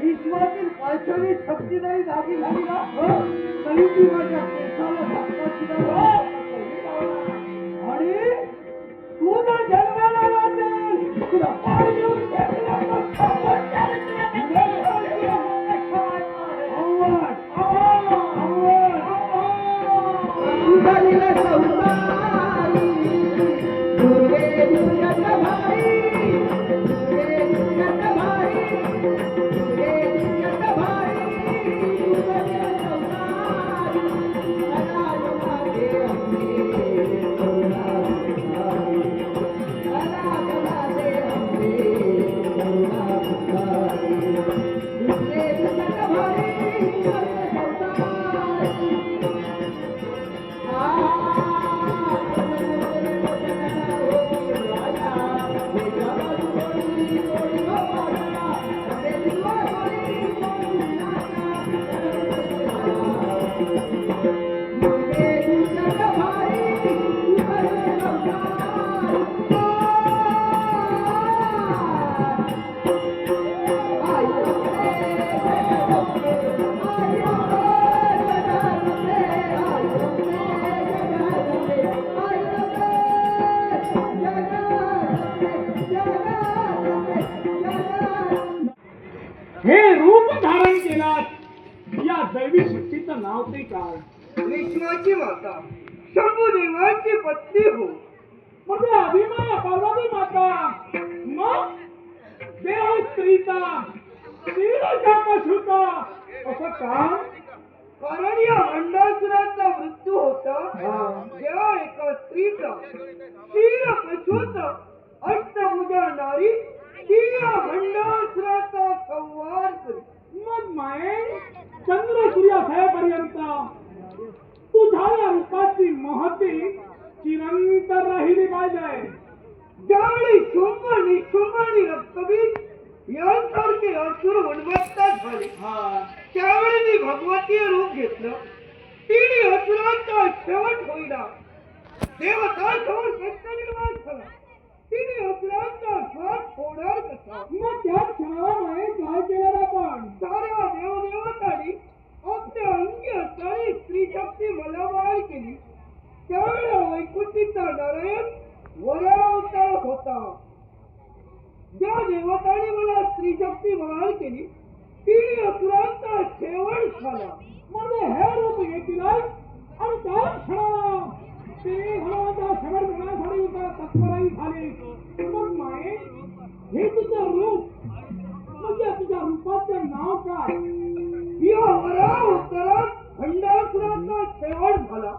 विश्वातील पायथ्याने शक्तीदायी दागी झाली ना तरी ती माझ्या केसाला धक्का दिला आणि तू जर जन्माला नसेल तुला पाय देऊन हे रूप धारण केलात या दैवी शक्तीचं नाव ते काय? विश्वाची माता शंभुदेवाची पत्नी हो म्हणजे अभिमान पार्वती माता मग देव स्त्रीचा पशुता असं काम कारण या अंडासुराचा मृत्यू होता जेव्हा एका स्त्रीचा क्षीर पशुचा अष्टभुजा नारी ती या अंडासुराचा संहार करी मग माये चंद्र सूर्यापर्यंत तुझ्या या रूपाची महती चिरंतर राहिली पाहिजे. ज्यावेळी शुंभ निशुंभ आणि रक्तबीज यांसारखे असुर उन्मत्त झाले त्यावेळी मी भगवतीय रूप घेतलं. तिने असुरांचा शेवट होईना देवता समोर प्रश्न निर्माण झाला. तिने असुरांचा श्वास होणार कसा? मग त्या क्षणामुळे काय केलं आपण? साऱ्या देवदेवतांनी आपल्या अंगी असणारी स्त्री शक्ती मलामार केली. त्यावेळेला वैकुंठीचा नारायण वरावतार होता. ज्या देवतांनी मला स्त्री शक्ती मलार केली तिने असुरांचा शेवट झाला. म्हणजे हे रूप घेतलं आणि त्या क्षणाला ते हनुमानचा शेवट करण्यासाठी तत्परही झाले. मग माये हे तुझं रूप म्हणजे तुझ्या रूपाचं नाव काय? या वरावतारात खंडासुराचा शेवट झाला.